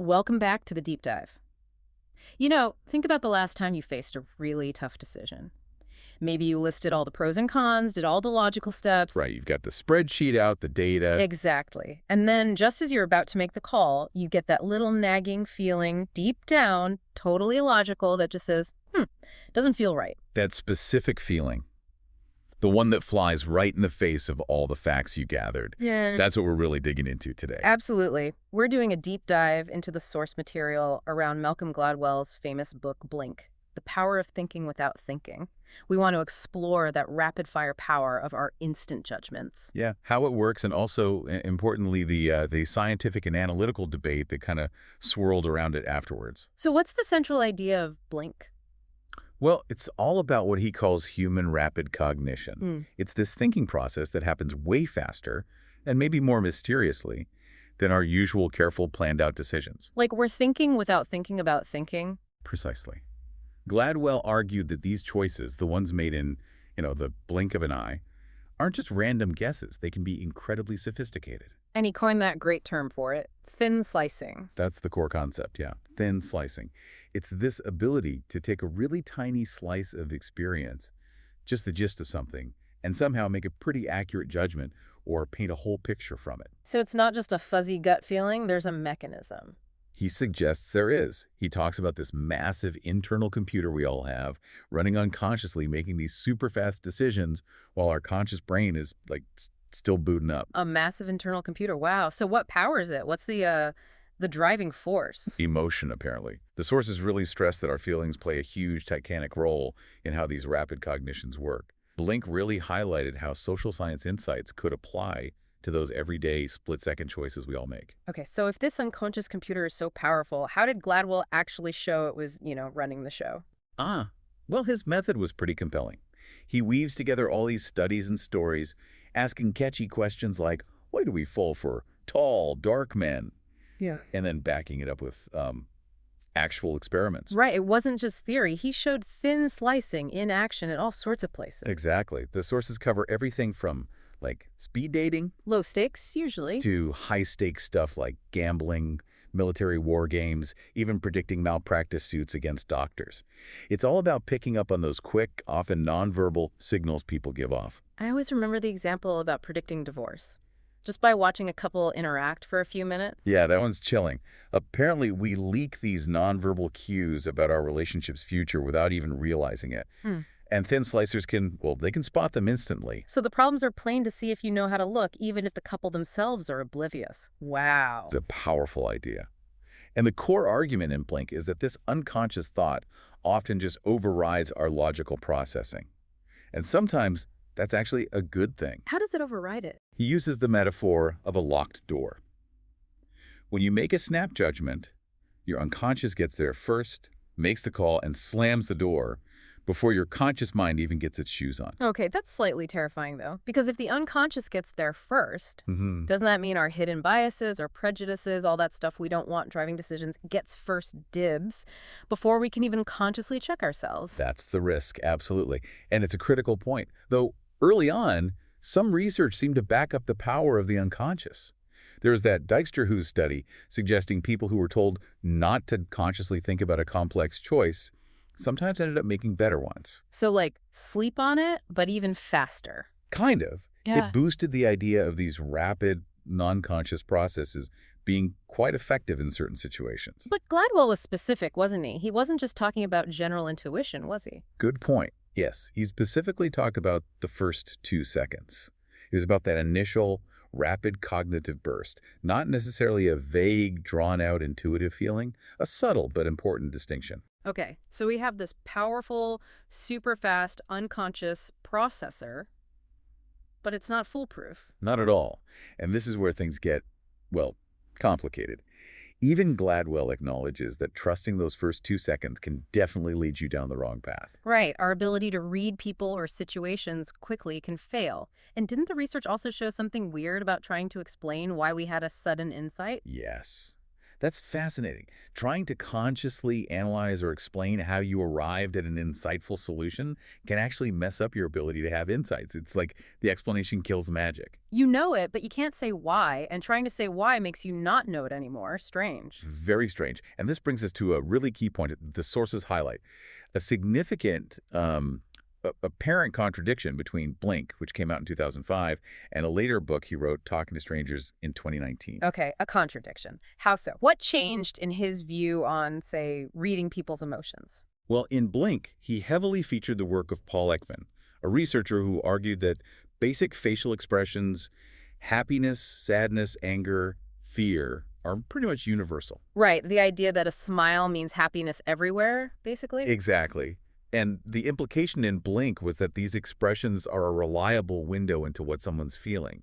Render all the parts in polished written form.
Welcome back to the deep dive. Think about the last time you faced a really tough decision. Maybe you listed all the pros and cons, did all the logical steps. Right, you've got the spreadsheet out, the data. Exactly. And then just as you're about to make the call, you get that little nagging feeling deep down, totally illogical, that just says, doesn't feel right. That specific feeling. The one that flies right in the face of all the facts you gathered. Yeah. That's what we're really digging into today. Absolutely. We're doing a deep dive into the source material around Malcolm Gladwell's famous book, Blink, The Power of Thinking Without Thinking. We want to explore that rapid-fire power of our instant judgments. Yeah, how it works, and also, importantly, the scientific and analytical debate that kind of swirled around it afterwards. So what's the central idea of Blink? Well, it's all about what he calls human rapid cognition. It's this thinking process that happens way faster, and maybe more mysteriously, than our usual careful, planned-out decisions. Like we're thinking without thinking about thinking? Precisely. Gladwell argued that these choices, the ones made in, the blink of an eye, aren't just random guesses. They can be incredibly sophisticated. And he coined that great term for it, thin slicing. That's the core concept, yeah. Thin slicing. It's this ability to take a really tiny slice of experience, just the gist of something, and somehow make a pretty accurate judgment or paint a whole picture from it. So it's not just a fuzzy gut feeling, there's a mechanism. He suggests there is. He talks about this massive internal computer we all have, running unconsciously, making these super fast decisions while our conscious brain is, still booting up. A massive internal computer. Wow. So what powers it? What's the driving force? Emotion, apparently. The sources really stress that our feelings play a huge titanic role in how these rapid cognitions work. Blink really highlighted how social science insights could apply to those everyday split-second choices we all make. Okay, so if this unconscious computer is so powerful, how did Gladwell actually show it was, running the show? Well, his method was pretty compelling. He weaves together all these studies and stories, asking catchy questions like, why do we fall for tall, dark men? Yeah. And then backing it up with actual experiments. Right, it wasn't just theory. He showed thin slicing in action at all sorts of places. Exactly. The sources cover everything from, speed dating Low stakes, usually. to high-stakes stuff like gambling, military war games, even predicting malpractice suits against doctors. It's all about picking up on those quick, often nonverbal signals people give off. I always remember the example about predicting divorce. Just by watching a couple interact for a few minutes. Yeah, that one's chilling. Apparently, we leak these nonverbal cues about our relationship's future without even realizing it. And thin slicers they can spot them instantly. So the problems are plain to see if you know how to look, even if the couple themselves are oblivious. Wow. It's a powerful idea. And the core argument in Blink is that this unconscious thought often just overrides our logical processing. And sometimes that's actually a good thing. How does it override it? He uses the metaphor of a locked door. When you make a snap judgment, your unconscious gets there first, makes the call, and slams the door before your conscious mind even gets its shoes on. Okay, that's slightly terrifying, though. Because if the unconscious gets there first, doesn't that mean our hidden biases, our prejudices, all that stuff we don't want driving decisions gets first dibs before we can even consciously check ourselves? That's the risk, absolutely. And it's a critical point. Though early on, some research seemed to back up the power of the unconscious. There's that Dijkstra study suggesting people who were told not to consciously think about a complex choice sometimes ended up making better ones. So, sleep on it, but even faster. Kind of. Yeah. It boosted the idea of these rapid, non-conscious processes being quite effective in certain situations. But Gladwell was specific, wasn't he? He wasn't just talking about general intuition, was he? Good point. Yes, he specifically talked about the first 2 seconds. It was about that initial, rapid cognitive burst, not necessarily a vague, drawn-out intuitive feeling, a subtle but important distinction. Okay, so we have this powerful, super fast, unconscious processor, but it's not foolproof. Not at all. And this is where things get, complicated. Even Gladwell acknowledges that trusting those first 2 seconds can definitely lead you down the wrong path. Right, our ability to read people or situations quickly can fail. And didn't the research also show something weird about trying to explain why we had a sudden insight? Yes. That's fascinating. Trying to consciously analyze or explain how you arrived at an insightful solution can actually mess up your ability to have insights. It's like the explanation kills the magic. You know it, but you can't say why, and trying to say why makes you not know it anymore. Strange. Very strange. And this brings us to a really key point that the sources highlight. A significant apparent contradiction between Blink, which came out in 2005, and a later book he wrote, Talking to Strangers, in 2019. Okay, a contradiction. How so? What changed in his view on, say, reading people's emotions? Well, in Blink, he heavily featured the work of Paul Ekman, a researcher who argued that basic facial expressions, happiness, sadness, anger, fear, are pretty much universal. Right, the idea that a smile means happiness everywhere, basically? Exactly. And the implication in Blink was that these expressions are a reliable window into what someone's feeling.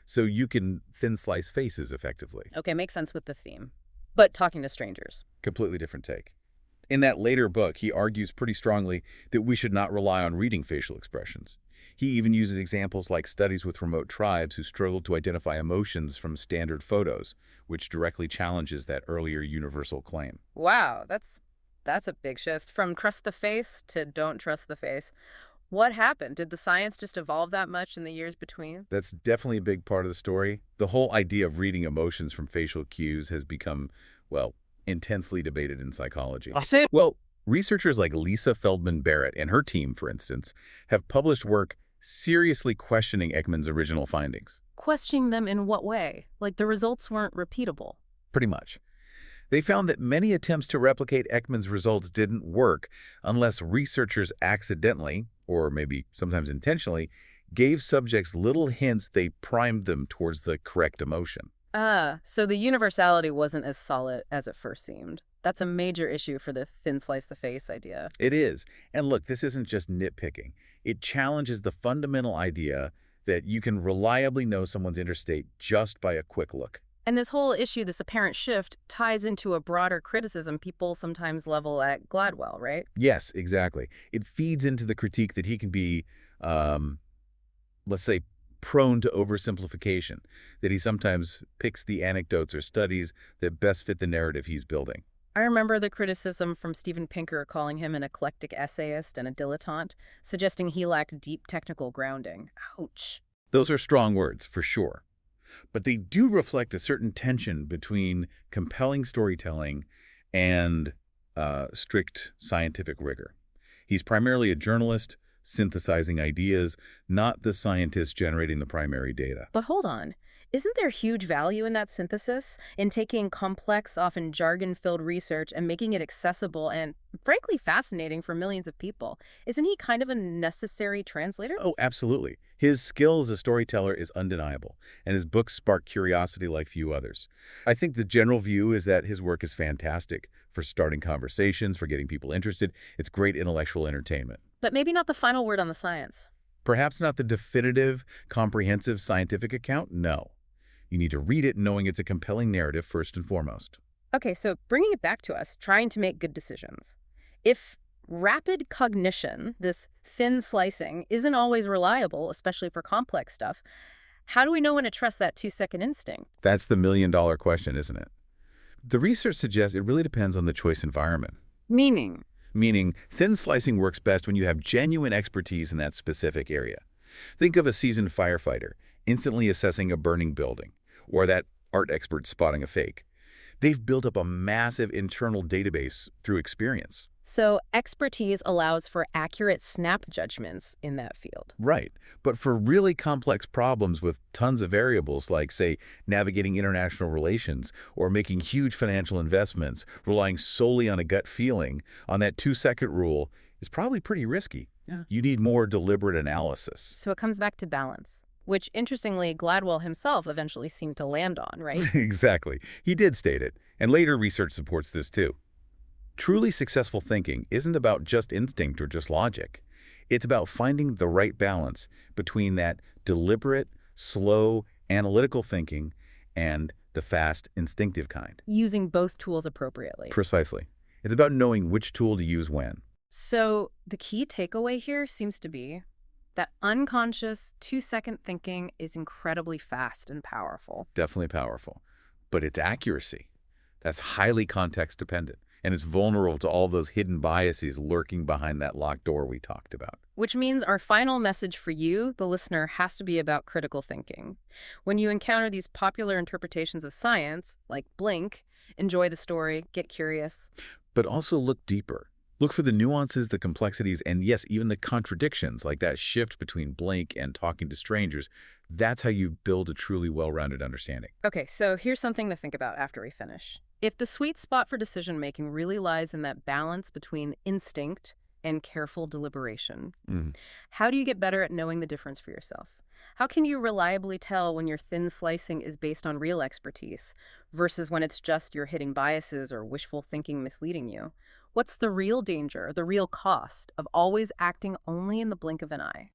So you can thin slice faces effectively. Okay, makes sense with the theme. But talking to strangers. Completely different take. In that later book, he argues pretty strongly that we should not rely on reading facial expressions. He even uses examples like studies with remote tribes who struggled to identify emotions from standard photos, which directly challenges that earlier universal claim. Wow, that's a big shift from trust the face to don't trust the face. What happened? Did the science just evolve that much in the years between? That's definitely a big part of the story. The whole idea of reading emotions from facial cues has become, well, intensely debated in psychology. Well, researchers like Lisa Feldman Barrett and her team, for instance, have published work seriously questioning Ekman's original findings. Questioning them in what way? Like the results weren't repeatable. Pretty much. They found that many attempts to replicate Ekman's results didn't work unless researchers accidentally, or maybe sometimes intentionally, gave subjects little hints they primed them towards the correct emotion. So the universality wasn't as solid as it first seemed. That's a major issue for the thin slice the face idea. It is. And look, this isn't just nitpicking. It challenges the fundamental idea that you can reliably know someone's interstate just by a quick look. And this whole issue, this apparent shift, ties into a broader criticism people sometimes level at Gladwell, right? Yes, exactly. It feeds into the critique that he can be, let's say, prone to oversimplification, that he sometimes picks the anecdotes or studies that best fit the narrative he's building. I remember the criticism from Steven Pinker calling him an eclectic essayist and a dilettante, suggesting he lacked deep technical grounding. Ouch. Those are strong words, for sure. But they do reflect a certain tension between compelling storytelling and strict scientific rigor. He's primarily a journalist, synthesizing ideas, not the scientist generating the primary data. But hold on. Isn't there huge value in that synthesis, in taking complex, often jargon-filled research and making it accessible and, frankly, fascinating for millions of people? Isn't he kind of a necessary translator? Oh, absolutely. His skill as a storyteller is undeniable, and his books spark curiosity like few others. I think the general view is that his work is fantastic for starting conversations, for getting people interested. It's great intellectual entertainment. But maybe not the final word on the science. Perhaps not the definitive, comprehensive scientific account, no. You need to read it knowing it's a compelling narrative first and foremost. Okay, so bringing it back to us, trying to make good decisions. If rapid cognition, this thin slicing, isn't always reliable, especially for complex stuff, how do we know when to trust that 2-second instinct? That's the million-dollar question, isn't it? The research suggests it really depends on the choice environment. Meaning? Meaning, thin slicing works best when you have genuine expertise in that specific area. Think of a seasoned firefighter instantly assessing a burning building, or that art expert spotting a fake. They've built up a massive internal database through experience. So expertise allows for accurate snap judgments in that field. Right. But for really complex problems with tons of variables, like, say, navigating international relations or making huge financial investments, relying solely on a gut feeling, on that 2-second rule is probably pretty risky. Yeah. You need more deliberate analysis. So it comes back to balance, which, interestingly, Gladwell himself eventually seemed to land on, right? Exactly. He did state it, and later research supports this too. Truly successful thinking isn't about just instinct or just logic. It's about finding the right balance between that deliberate, slow, analytical thinking and the fast, instinctive kind. Using both tools appropriately. Precisely. It's about knowing which tool to use when. So the key takeaway here seems to be that unconscious 2-second thinking is incredibly fast and powerful. Definitely powerful. But its accuracy, That's highly context dependent, and it's vulnerable to all those hidden biases lurking behind that locked door we talked about. Which means our final message for you, the listener, has to be about critical thinking. When you encounter these popular interpretations of science, like Blink, enjoy the story, get curious. But also look deeper. Look for the nuances, the complexities, and yes, even the contradictions, like that shift between Blink and talking to strangers. That's how you build a truly well-rounded understanding. Okay, so here's something to think about after we finish. If the sweet spot for decision-making really lies in that balance between instinct and careful deliberation, Mhm. how do you get better at knowing the difference for yourself? How can you reliably tell when your thin slicing is based on real expertise versus when it's just your hidden biases or wishful thinking misleading you? What's the real danger, the real cost of always acting only in the blink of an eye?